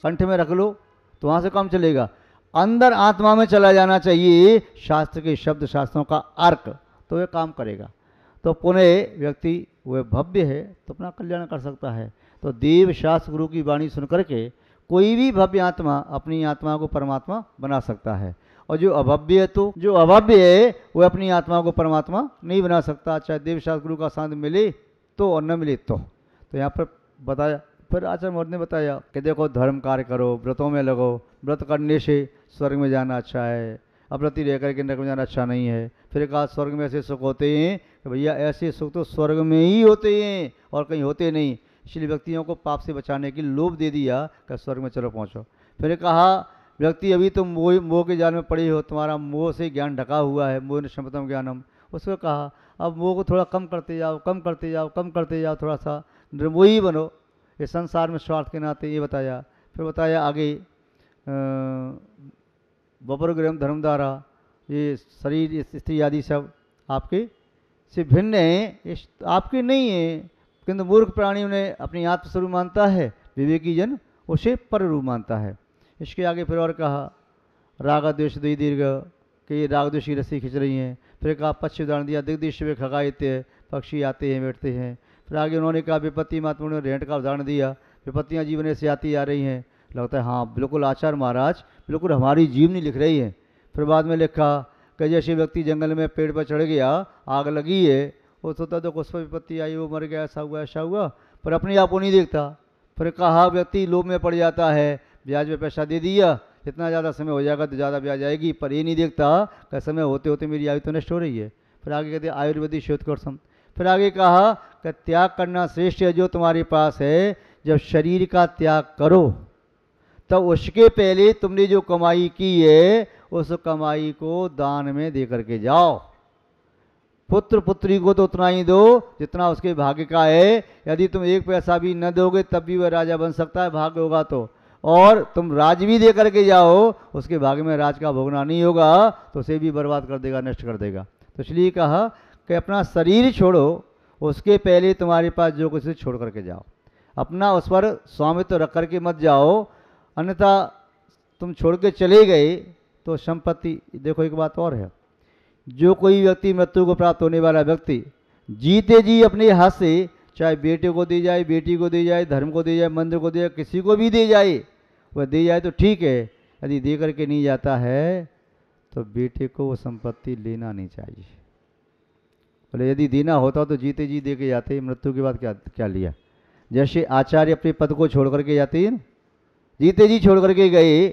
कंठ में रख लो तो वहाँ से काम चलेगा। अंदर आत्मा में चला जाना चाहिए, शास्त्र के शब्द शास्त्रों का अर्क, तो वह काम करेगा। तो पुनः व्यक्ति वह भव्य है तो अपना कल्याण कर सकता है। तो देव शास्त्र गुरु की वाणी सुन करके कोई भी भव्य आत्मा अपनी आत्मा को परमात्मा बना सकता है, और जो अभव्य है तो जो अभव्य है वह अपनी आत्मा को परमात्मा नहीं बना सकता, चाहे देव शास्त्र गुरु का साथ मिले तो और न मिले तो यहाँ पर बताया। फिर आचार्य महोदय ने बताया कि देखो धर्म कार्य करो, व्रतों में लगो, व्रत करने से स्वर्ग में जाना अच्छा है, अव्रती रह करके नरक में जाना अच्छा नहीं है। फिर कहा स्वर्ग में ऐसे सुख होते हैं कि भैया ऐसे सुख तो स्वर्ग में ही होते हैं और कहीं होते नहीं, इसलिए व्यक्तियों को पाप से बचाने की लोभ दे दिया कि स्वर्ग में चलो पहुँचो। फिर कहा व्यक्ति अभी तुम मोह के जाल में पड़े हो, तुम्हारा मोह से ज्ञान ढका हुआ है, मोह निशम्पतम ज्ञानम। उसको कहा अब मोह को थोड़ा कम करते जाओ, कम करते जाओ, कम करते जाओ, थोड़ा सा निर्मोही बनो ये संसार में स्वार्थ के नाते, ये बताया। फिर बताया आगे वपुर्गृहम धर्मधारा, ये शरीर स्त्री आदि सब आपके से भिन्न है, आपके नहीं है, किंतु मूर्ख प्राणी उन्हें अपनी आत्मस्वरूप मानता है, विवेकी जन उसे पर रूप मानता है। इसके आगे फिर और कहा राग द्वेष दुई दीर्घ कि ये राग द्वेष की रस्सी खींच रही हैं। फिर कहा पक्षी उदाहरण दिया, दिग्दृश्य वे खगाइत्य, पक्षी आते हैं बैठते हैं। फिर आगे उन्होंने कहा विपत्ति मात्मा ने रेंट का उदाहरण दिया, विपत्तियाँ जीवन से आती आ रही हैं। लगता है हाँ बिल्कुल आचार्य महाराज बिल्कुल हमारी जीवनी लिख रही है। फिर बाद में लिखा कि जैसे व्यक्ति जंगल में पेड़ पर चढ़ गया, आग लगी है, वो सोचता तो उस पर विपत्ति आई, वो मर गया, ऐसा हुआ, पर अपने आप को नहीं देखता। फिर कहा व्यक्ति लोभ में पड़ जाता है, ब्याज में पैसा दे दिया, जितना ज़्यादा समय हो जाएगा तो ज़्यादा ब्याज आएगी, पर ये नहीं देखता कि समय होते होते मेरी आयु तो नष्ट हो रही है। फिर आगे कहते आयुर्वेदिक शोध कर। फिर आगे कहा कि त्याग करना श्रेष्ठ है जो तुम्हारे पास है, जब शरीर का त्याग करो तब उसके पहले तुमने जो कमाई की है उस कमाई को दान में दे करके जाओ। पुत्र पुत्री को तो उतना ही दो जितना उसके भाग्य का है। यदि तुम एक पैसा भी न दोगे तब भी वह राजा बन सकता है, भाग्य होगा तो। और तुम राज भी दे करके जाओ, उसके भाग्य में राज का भोगना नहीं होगा तो उसे भी बर्बाद कर देगा, नष्ट कर देगा। तो इसलिए कहा कि अपना शरीर छोड़ो, उसके पहले तुम्हारे पास जो कुछ छोड़ करके जाओ, अपना उस पर स्वामित्व रख करके मत जाओ, अन्यथा तुम छोड़ के चले गए तो संपत्ति। देखो एक बात और है, जो कोई व्यक्ति मृत्यु को प्राप्त होने वाला व्यक्ति जीते जी अपने हाथ से चाहे बेटे को दे जाए, बेटी को दे जाए, धर्म को दे जाए, मंदिर को दे जाए, किसी को भी दे जाए, वह दे जाए तो ठीक है। यदि दे करके नहीं जाता है तो बेटे को वो संपत्ति लेना नहीं चाहिए। बोले यदि देना होता तो जीते जी दे के जाते, मृत्यु के बाद क्या लिया। जैसे आचार्य अपने पद को छोड़ करके जाते हैं, जीते जी छोड़ करके गए,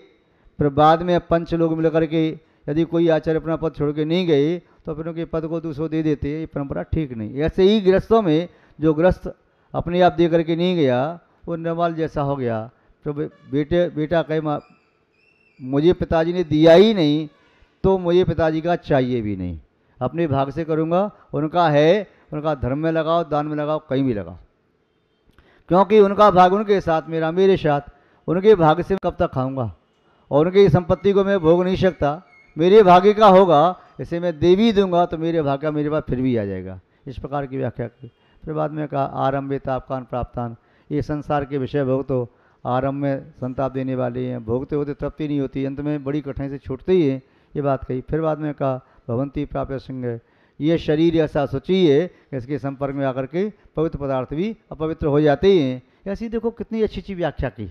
फिर बाद में पंच लोग मिल करके यदि कोई आचार्य अपना पद छोड़ के नहीं गए तो फिर उनके पद को दूसरों दे देते, ये परंपरा ठीक नहीं। ऐसे ही गृहस्थों में जो गृहस्थ अपने आप दे करके नहीं गया वो निर्माल जैसा हो गया। तो बेटा कहे मुझे पिताजी ने दिया ही नहीं तो मुझे पिताजी का चाहिए भी नहीं, अपने भाग से करूँगा, उनका है, उनका धर्म में लगाओ, दान में लगाओ, कहीं भी लगाओ, क्योंकि उनका भाग उनके साथ, मेरा मेरे साथ। उनके भाग से कब तक खाऊंगा और उनकी संपत्ति को मैं भोग नहीं सकता, मेरे भाग्य का होगा, इसे मैं दे भी दूंगा तो मेरे भाग्य का मेरे पास फिर भी आ जाएगा। इस प्रकार की व्याख्या की। फिर बाद में कहा आरंभे तापकान प्राप्तान, ये संसार के विषय भोग तो आरंभ में संताप देने वाले हैं, भोगते होते तृप्ति नहीं होती, अंत में बड़ी कठिनाई से छूटते ही है, ये बात कही। फिर बाद में कहा भवंती प्राप्य संग, ये शरीर ऐसा शुचि है कि इसके संपर्क में आकर के पवित्र पदार्थ भी अपवित्र हो जाते हैं। ऐसी देखो कितनी अच्छी अच्छी व्याख्या की,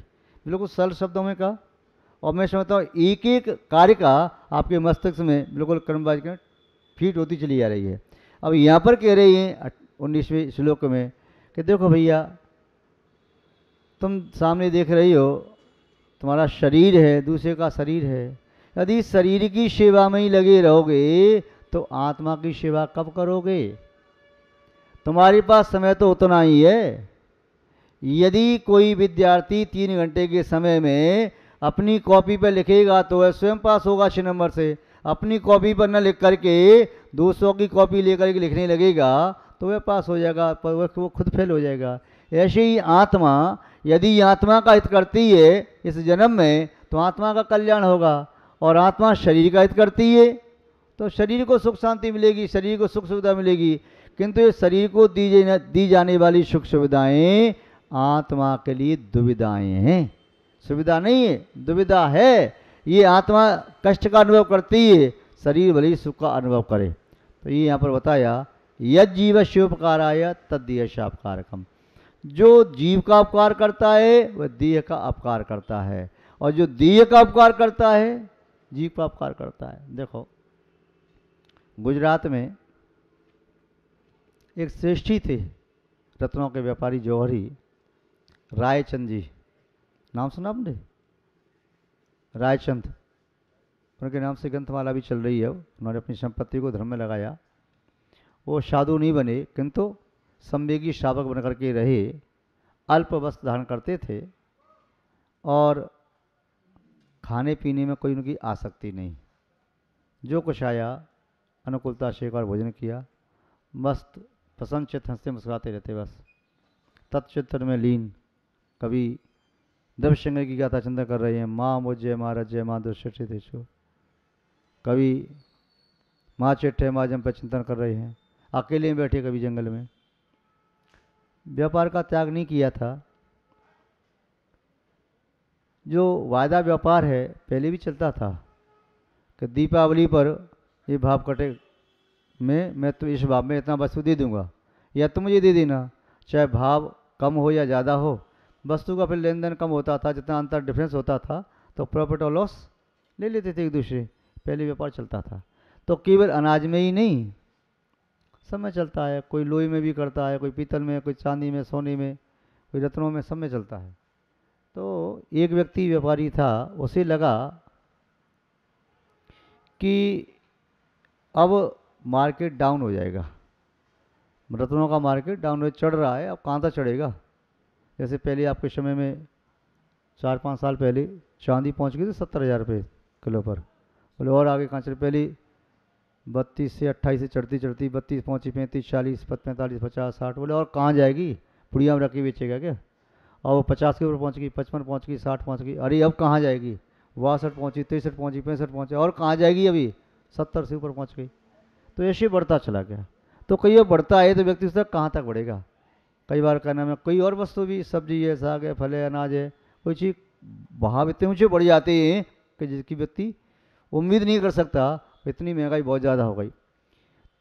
बिल्कुल सरल शब्दों में कहा। और मैं समझता हूँ एक एक कार्य का आपके मस्तिष्क में बिल्कुल क्रमवार फीट होती चली आ रही है। अब यहाँ पर कह रही हैं 19वें श्लोक में कि देखो भैया तुम सामने देख रही हो, तुम्हारा शरीर है, दूसरे का शरीर है, यदि शरीर की सेवा में ही लगे रहोगे तो आत्मा की सेवा कब करोगे। तुम्हारे पास समय तो उतना ही है। यदि कोई विद्यार्थी 3 घंटे के समय में अपनी कॉपी पर लिखेगा तो वह स्वयं पास होगा 6 नंबर से। अपनी कॉपी पर न लिख करके दूसरों की कॉपी लेकर के लिखने लगेगा तो वह पास हो जाएगा, पर वो खुद फेल हो जाएगा। ऐसे ही आत्मा, यदि आत्मा का हित करती है इस जन्म में तो आत्मा का कल्याण होगा, और आत्मा शरीर का हित करती है तो शरीर को सुख शांति मिलेगी, शरीर को सुख सुविधा मिलेगी। किंतु ये शरीर को दी जाने वाली सुख सुविधाएं आत्मा के लिए दुविधाएं हैं। सुविधा नहीं है, दुविधा है। ये आत्मा कष्ट का अनुभव करती है, शरीर भले ही सुख का अनुभव करे। तो ये यहाँ पर बताया, यद जीव शिवोपकाराय तद्दीयशापकारकम। जो जीव का उपकार करता है वह देह का अपकार करता है, और जो देह का उपकार करता है जीव का अपकार करता है। देखो गुजरात में एक श्रेष्ठी थे, रत्नों के व्यापारी जौहरी रायचंद जी, नाम सुना आपने? रायचंद, उनके नाम से ग्रंथमाला भी चल रही है। उन्होंने अपनी संपत्ति को धर्म में लगाया। वो साधु नहीं बने, किंतु संवेगी श्रावक बनकर के रहे। अल्प वस्त्र धारण करते थे और खाने पीने में कोई उनकी आसक्ति नहीं। जो कुछ आया अनुकूलता से एक बार भोजन किया, मस्त प्रसन्न चित्त हंसते मुस्कुराते रहते, बस तत्चित्र में लीन। कभी द्रव्य संग्रह की गाथा चिंतन कर रहे हैं, माँ मुझे महाराज जय माँ दुष्ट देशो। कभी माँ चिट्ठे माँ जम पर चिंतन कर रहे हैं, अकेले में बैठे कभी जंगल में। व्यापार का त्याग नहीं किया था। जो वायदा व्यापार है पहले भी चलता था कि दीपावली पर ये भाव कटे में मैं तो इस भाव में इतना वस्तु दे दूंगा, या तुम मुझे दे देना, चाहे भाव कम हो या ज़्यादा हो। वस्तु का फिर लेन देन कम होता था, जितना अंतर डिफरेंस होता था तो प्रॉफिट और लॉस ले लेते थे एक दूसरे। पहले व्यापार चलता था। तो केवल अनाज में ही नहीं, सब में चलता है। कोई लोई में भी करता है, कोई पीतल में, कोई चांदी में, सोने में, कोई रत्नों में, सब में चलता है। तो एक व्यक्ति व्यापारी था, उसे लगा कि अब मार्केट डाउन हो जाएगा, रत्नों का मार्केट डाउन हो चढ़ रहा है, अब कहाँ तक चढ़ेगा। जैसे पहले आपके समय में 4-5 साल पहले चांदी पहुंच गई थी 70,000 रुपये किलो पर। बोले और आगे कहाँ चले, पहले 32 से 28 से चढ़ती चढ़ती 32 पहुंची, 35, 40, 45, 50, 60। बोले और कहाँ जाएगी, पुड़िया में रखी बेचेगा क्या। और वो 50 के ऊपर पहुंच गई, 55 पहुंच गई, 60 पहुंच गई। अरे अब कहाँ जाएगी, 62 पहुंची, 63 पहुंची, 65 पहुंची, और कहाँ जाएगी, अभी 70 से ऊपर पहुंच गई। तो ऐसे बढ़ता चला गया। तो कई बार बढ़ता है तो व्यक्ति उस तक कहाँ तक बढ़ेगा। कई बार कहना में कोई और वस्तु भी, सब्जी है, साग है, फल है, अनाज है, कोई चीज़ भाव इतने ऊँचे बढ़ जाते हैं कि जिसकी व्यक्ति उम्मीद नहीं कर सकता, इतनी महंगाई बहुत ज़्यादा हो गई।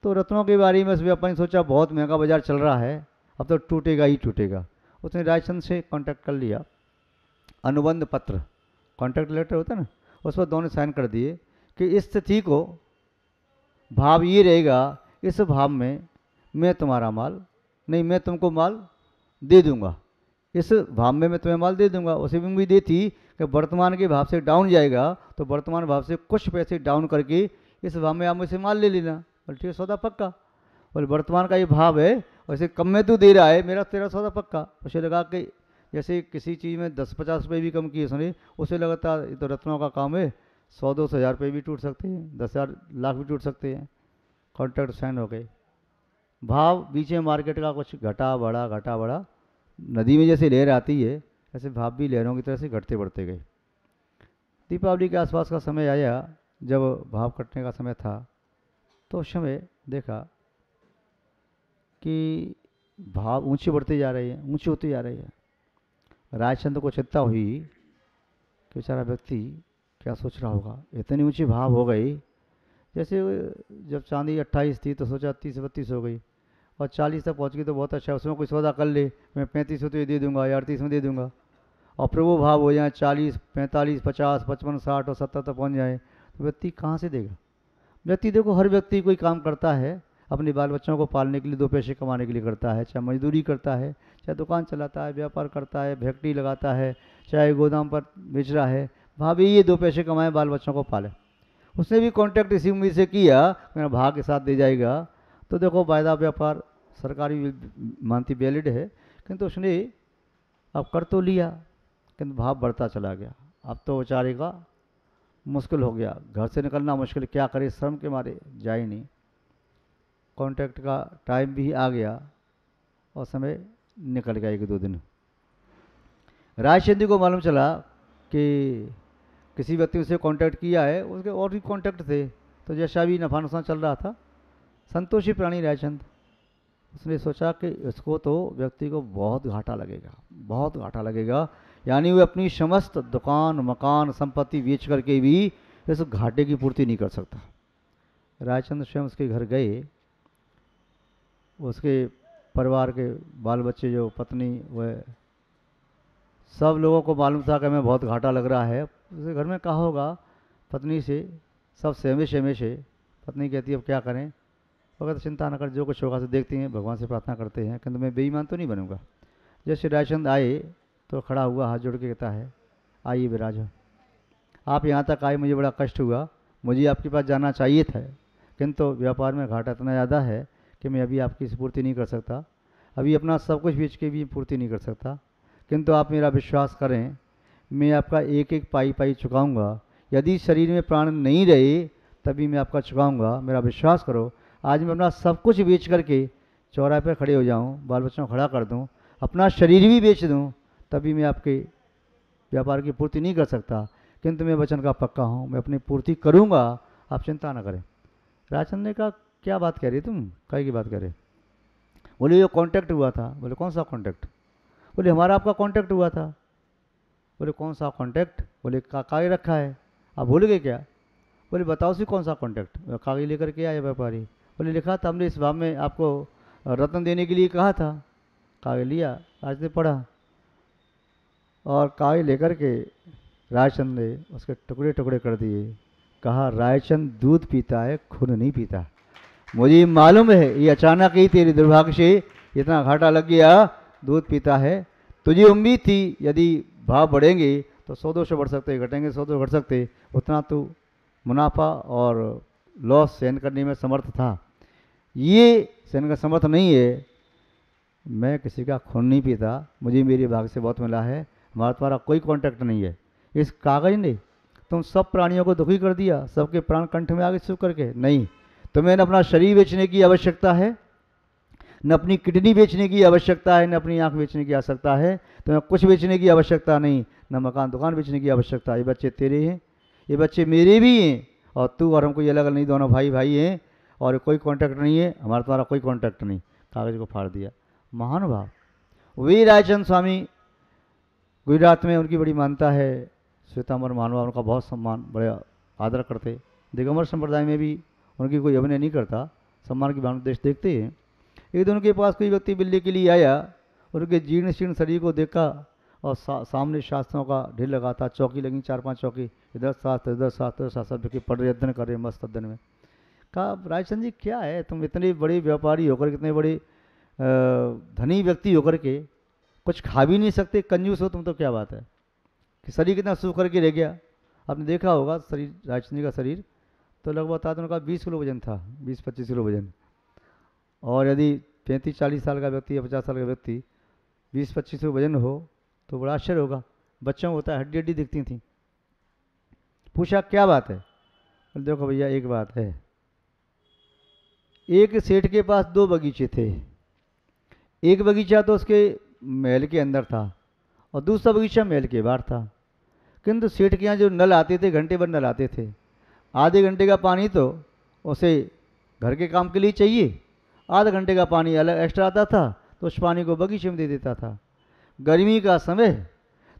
तो रत्नों के बारे में उसमें अपन सोचा बहुत महंगा बाजार चल रहा है, अब तो टूटेगा ही टूटेगा। उसने रायचंद से कांटेक्ट कर लिया, अनुबंध पत्र, कॉन्ट्रैक्ट लेटर होता है ना, उस पर दोनों साइन कर दिए कि इस तिथि को भाव ये रहेगा, इस भाव में मैं तुम्हारा माल नहीं, मैं तुमको माल दे दूंगा, इस भाव में मैं तुम्हें माल दे दूंगा। उसे भी उम्मीद ये थी कि वर्तमान के भाव से डाउन जाएगा तो वर्तमान भाव से कुछ पैसे डाउन करके इस भाव में आप मुझसे माल ले लेना। बोले ठीक है, सौदा पक्का। बोले वर्तमान का ये भाव है, वैसे कम में तू दे रहा है, मेरा तेरा सौदा पक्का। उसे लगा कि जैसे किसी चीज़ में 10-50 रुपये भी कम किए उसने, उसे लगता ये तो रत्नों का काम है, 100-200 हज़ार रुपये भी टूट सकते हैं, 10,000 लाख भी टूट सकते हैं। कॉन्ट्रैक्ट साइन हो गए। भाव बीच में मार्केट का कुछ घटा बढ़ा, नदी में जैसे लहर आती है ऐसे भाव भी लहरों की तरह से घटते बढ़ते गए। दीपावली के आसपास का समय आया, जब भाव कटने का समय था, तो उस समय देखा कि भाव ऊंचे बढ़ते जा रहे हैं, ऊंचे होते जा रहे हैं। राजचंद्र को चिंता हुई कि बेचारा व्यक्ति क्या सोच रहा होगा, इतने ऊंचे भाव हो गए। जैसे जब चांदी 28 थी तो सोचा 30-32 हो गई, और 40 तक पहुंच गई तो बहुत अच्छा, उसमें कोई सौदा कर ले, मैं 35 में तो ये दे दूंगा या 38 में दे दूंगा। और फिर वो भाव हो जाए 40, 45, 50, 55, 60 और 70 तक पहुंच जाए, तो व्यक्ति कहाँ से देगा। व्यक्ति देखो, हर व्यक्ति कोई काम करता है अपने बाल बच्चों को पालने के लिए, 2 पैसे कमाने के लिए करता है, चाहे मजदूरी करता है, चाहे दुकान चलाता है, व्यापार करता है, फैक्ट्री लगाता है, चाहे गोदाम पर बेच रहा है। भाभी ये 2 पैसे कमाए, बाल बच्चों को पाले। उसने भी कॉन्टैक्ट इसी उम्मीद से किया मेरा भाग के साथ दे जाएगा। तो देखो वायदा व्यापार सरकारी मानती वैलिड है, किंतु उसने अब कर तो लिया, किंतु भाव बढ़ता चला गया। अब तो बेचारे का मुश्किल हो गया, घर से निकलना मुश्किल, क्या करे, श्रम के मारे जाए नहीं। कॉन्ट्रैक्ट का टाइम भी आ गया और समय निकल गया 1-2 दिन। रायचंद को मालूम चला कि किसी व्यक्ति से कांटेक्ट किया है, उसके और भी कांटेक्ट थे, तो जैसा भी नफा नुकसान चल रहा था। संतोषी प्राणी रायचंद, उसने सोचा कि इसको तो व्यक्ति को बहुत घाटा लगेगा, बहुत घाटा लगेगा, यानी वह अपनी समस्त दुकान मकान संपत्ति बेच करके भी इस घाटे की पूर्ति नहीं कर सकता। रायचंद्र स्वयं उसके घर गए, उसके परिवार के बाल बच्चे, जो पत्नी, वह सब लोगों को मालूम था कि हमें बहुत घाटा लग रहा है। उसके घर में कहा होगा पत्नी से, सब सहमे सहमे से। पत्नी कहती है अब क्या करें? वो कहते चिंता न कर, जो कुछ होगा से देखते हैं, भगवान से प्रार्थना करते हैं, किंतु मैं बेईमान तो नहीं बनूंगा। जैसे रायचंद आए तो खड़ा हुआ, हाथ जोड़ के कहता है आइए विराज, आप यहाँ तक आए, मुझे बड़ा कष्ट हुआ, मुझे आपके पास जाना चाहिए था, किंतु व्यापार में घाटा इतना ज़्यादा है कि मैं अभी आपकी पूर्ति नहीं कर सकता, अभी अपना सब कुछ बेच के भी पूर्ति नहीं कर सकता, किंतु आप मेरा विश्वास करें, मैं आपका एक एक पाई पाई चुकाऊंगा। यदि शरीर में प्राण नहीं रहे तभी मैं आपका चुकाऊंगा, मेरा विश्वास करो। आज मैं अपना सब कुछ बेच करके चौराहे पर खड़े हो जाऊं, बाल बच्चों को खड़ा कर दूं, अपना शरीर भी बेच दूं, तभी मैं आपके व्यापार की पूर्ति नहीं कर सकता, किंतु मैं वचन का पक्का हूँ, मैं अपनी पूर्ति करूँगा, आप चिंता ना करें। राजचंद्र ने कहा क्या बात कह रही तुम, कहीं की बात करें? बोले ये कॉन्टैक्ट हुआ था। बोले कौन सा कॉन्टैक्ट? बोले हमारा आपका कॉन्टैक्ट हुआ था। बोले कौन सा कॉन्टैक्ट? बोले कागज रखा है, आप भूल गए क्या? बोले बताओ सी कौन सा कॉन्टैक्ट? कागज लेकर के आया व्यापारी। बोले लिखा था हमने इस भाव में आपको रत्न देने के लिए कहा था। कागज लिया, आज ने पढ़ा और कागज लेकर के रायचंद ने उसके टुकड़े टुकड़े कर दिए। कहा रायचंद दूध पीता है, खून नहीं पीता। मुझे मालूम है ये अचानक ही तेरे दुर्भाग्य से इतना घाटा लग गया, दूध पीता है। तुझे उम्मीद थी यदि भाव बढ़ेंगे तो 100-200 बढ़ सकते, घटेंगे 100-200 घट सकते, उतना तू मुनाफा और लॉस सहन करने में समर्थ था। ये सहन का समर्थ नहीं है। मैं किसी का खून नहीं पीता, मुझे मेरे भाग से बहुत मिला है, हमारा तुम्हारा कोई कॉन्टैक्ट नहीं है। इस कागज ने तुम सब प्राणियों को दुखी कर दिया, सबके प्राण कंठ में आगे सुख करके। नहीं, तुम्हें न अपना शरीर बेचने की आवश्यकता है, न अपनी किडनी बेचने की आवश्यकता है, न अपनी आंख बेचने की आवश्यकता है, तुम्हें कुछ बेचने की आवश्यकता नहीं, न मकान दुकान बेचने की आवश्यकता। ये बच्चे तेरे हैं, ये बच्चे मेरे भी हैं, और तू और हम कोई अलग नहीं, दोनों भाई भाई हैं, और कोई कॉन्टैक्ट नहीं है, हमारा तुम्हारा कोई कॉन्टैक्ट नहीं। कागज को फाड़ दिया। महानुभाव वे रायचंद स्वामी गुजरात में, उनकी बड़ी मान्यता है। श्वेतांबर महानुभाव उनका बहुत सम्मान, बड़े आदर करते। दिगंबर संप्रदाय में भी उनकी कोई अभिनय नहीं करता, सम्मान की भावना देश देखते हैं। एक दिन उनके पास कोई व्यक्ति मिलने के लिए आया, उनके जीर्ण शीर्ण शरीर को देखा और सामने शास्त्रों का ढेर लगा था, चौकी लगी 4-5 चौकी, इधर शास्त्र इधर शास्त्र, शास्त्र के पढ़ रहे, अध्ययन कर रहे मस्त अध्ययन में। कहा रायचंद जी क्या है, तुम इतने बड़े व्यापारी होकर, कितने बड़े धनी व्यक्ति होकर के कुछ खा भी नहीं सकते, कंजूस हो तुम, तो क्या बात है कि शरीर कितना सूख करके रह गया। आपने देखा होगा शरीर, रायचंद जी का शरीर तो लगभग बता दो उनका 20 किलो वजन था, 20-25 किलो वजन। और यदि 35-40 साल का व्यक्ति या 50 साल का व्यक्ति 20-25 किलो वजन हो तो बड़ा आश्चर्य होगा। बच्चों को होता है हड्डी हड्डी दिखती थी। पूछा क्या बात है? देखो भैया एक बात है, एक सेठ के पास 2 बगीचे थे। एक बगीचा तो उसके महल के अंदर था और दूसरा बगीचा महल के बाहर था, किंतु सेठ के यहाँ जो नल आते थे, घंटे भर नल आते थे, आधे घंटे का पानी तो उसे घर के काम के लिए चाहिए, आधा घंटे का पानी अलग एक्स्ट्रा आता था तो उस पानी को बगीचे में दे देता था। गर्मी का समय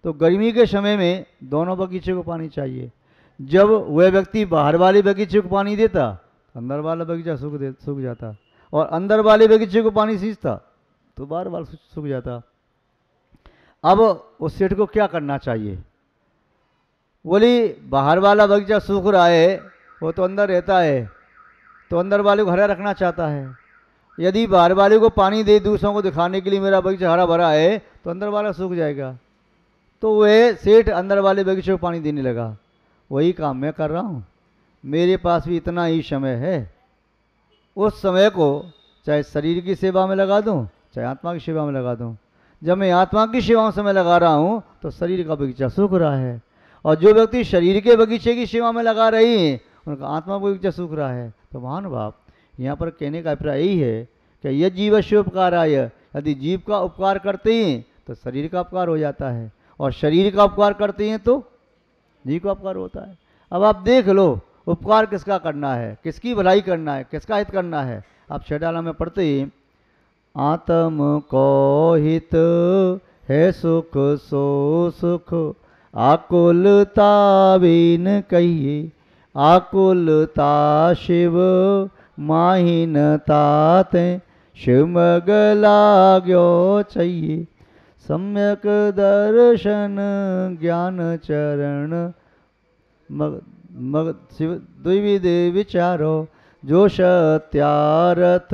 तो गर्मी के समय में दोनों बगीचे को पानी चाहिए। जब वह व्यक्ति बाहर वाले बगीचे को पानी देता, अंदर वाला बगीचा सूख जाता, और अंदर वाले बगीचे को पानी सींचता तो बार बार सूख जाता। अब उस सेठ को क्या करना चाहिए? बोली बाहर वाला बगीचा सूख रहा है, वो तो अंदर रहता है, तो अंदर वाले को हरा रखना चाहता है। यदि बाहर वाले को पानी दे दूसरों को दिखाने के लिए मेरा बगीचा हरा भरा है, तो अंदर वाला सूख जाएगा। तो वह सेठ अंदर वाले बगीचे को पानी देने लगा। वही काम मैं कर रहा हूँ, मेरे पास भी इतना ही समय है, उस समय को चाहे शरीर की सेवा में लगा दूँ, चाहे आत्मा की सेवा में लगा दूँ। जब मैं आत्मा की सेवा में समय लगा रहा हूँ तो शरीर का बगीचा सूख रहा है, और जो व्यक्ति शरीर के बगीचे की सेवा में लगा रही हैं उनका आत्मा का बगीचा सूख रहा है। तो महानुभाव यहाँ पर कहने का अभिप्राय यही है कि यह जीवस्य उपकाराय, यदि जीव का उपकार करते हैं तो शरीर का उपकार हो जाता है, और शरीर का उपकार करते हैं तो जीव का उपकार होता है। अब आप देख लो उपकार किसका करना है, किसकी भलाई करना है, किसका हित करना है। आप छठाला में पढ़ते ही आत्म को हित है सुख सो सुख आकुलता बिन कहिए, आकुलता शिव माहिनता ते शिवमग लाग्यो चाहिए। सम्यक दर्शन ज्ञान चरण मग मग शिव द्विविध विचारो, जो सत्यारथ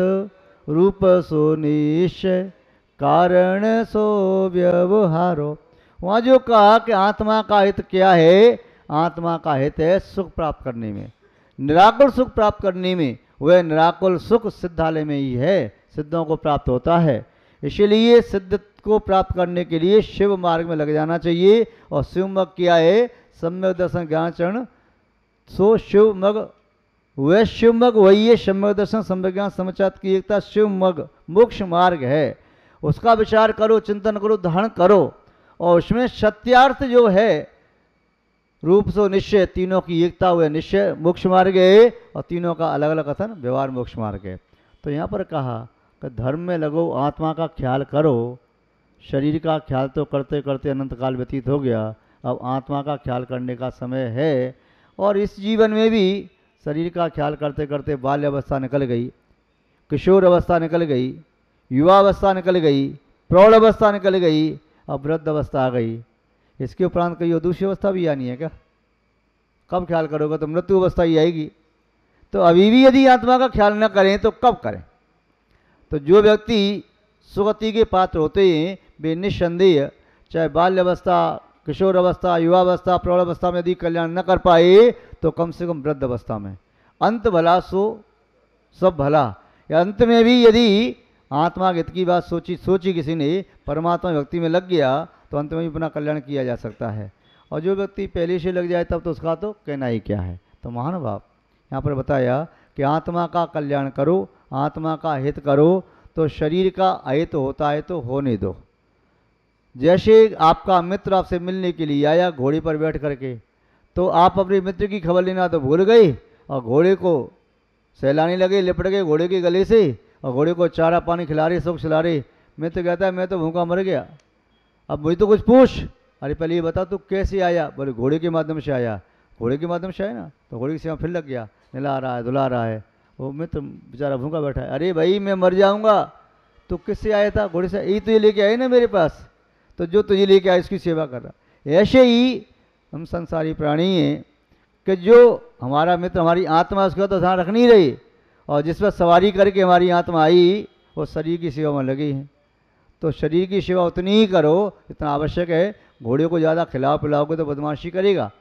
रूप सो निश्चय कारण सो व्यवहारो। वहाँ जो कहा कि आत्मा का हित क्या है, आत्मा का हित है सुख प्राप्त करने में, निराकुल सुख प्राप्त करने में। वह निराकुल सुख सिद्धालय में ही है, सिद्धों को प्राप्त होता है। इसीलिए सिद्ध को प्राप्त करने के लिए शिव मार्ग में लग जाना चाहिए। और शिव मग क्या है, सम्यक दर्शन ज्ञान चरण सो शिव मग, वह शिव मग वही है। सम्यक दर्शन सम्यक ज्ञान समचात की एकता शिव मग मोक्ष मार्ग है। उसका विचार करो, चिंतन करो, धारण करो, और उसमें सत्यार्थ जो है रूप सो निश्चय, तीनों की एकता हुए निश्चय मोक्ष मार्ग है। और तीनों का अलग अलग कथन व्यवहार मोक्ष मार्ग है। तो यहाँ पर कहा कि धर्म में लगो, आत्मा का ख्याल करो। शरीर का ख्याल तो करते करते अनंत काल व्यतीत हो गया, अब आत्मा का ख्याल करने का समय है। और इस जीवन में भी शरीर का ख्याल करते करते बाल्य अवस्था निकल गई, किशोर अवस्था निकल गई, युवा अवस्था निकल गई, प्रौढ़ अवस्था निकल गई, अब वृद्ध अवस्था आ गई। इसके उपरांत कहीं और दूसरी अवस्था भी आनी है क्या? कब ख्याल करोगे? तो मृत्यु अवस्था ही आएगी। तो अभी भी यदि आत्मा का ख्याल न करें तो कब करें? तो जो व्यक्ति सुगति के पात्र होते हैं वे निस्संदेह चाहे बाल्य अवस्था, किशोर अवस्था, युवावस्था, प्रौढ़ अवस्था में यदि कल्याण न कर पाए तो कम से कम वृद्ध अवस्था में। अंत भला सो सब भला, या अंत में भी यदि आत्मा हित की बात सोची किसी ने, परमात्मा भक्ति में लग गया तो अंत में भी अपना कल्याण किया जा सकता है। और जो व्यक्ति पहले से लग जाए तब तो उसका तो कहना ही क्या है। तो महानुभाव यहाँ पर बताया कि आत्मा का कल्याण करो, आत्मा का हित करो, तो शरीर का अहित होता है तो होने दो। जैसे आपका मित्र आपसे मिलने के लिए आया घोड़े पर बैठ करके, तो आप अपने मित्र की खबर लेना तो भूल गए और घोड़े को सहलाने लगे, लिपट गए घोड़े के गले से और घोड़े को चारा पानी खिला रहे, सब खिला रहे। मित्र कहता है मैं तो भूखा मर गया, अब मुझे तो कुछ पूछ। अरे पहले ये बता तू कैसे आया? बोले घोड़े के माध्यम से आया। घोड़े के माध्यम से आया ना, तो घोड़े की सेवा फिर लग गया, नहला रहा है, धुला रहा है। वो मित्र बेचारा भूखा बैठा है, अरे भाई मैं मर जाऊंगा, तो किससे आया था? घोड़े से। यही तो ये लेके आए ना मेरे पास, तो जो तुझे लेके आया इसकी सेवा कर रहा। ऐसे ही हम संसारी प्राणी हैं कि जो हमारा मित्र, हमारी आत्मा, उसका तो ध्यान रख नहीं रही, और जिस पर सवारी करके हमारी आत्मा आई वो शरीर की सेवा में लगी है। तो शरीर की सेवा उतनी ही करो जितना आवश्यक है। घोड़े को ज़्यादा खिलाओ पिलाओगे तो बदमाशी करेगा,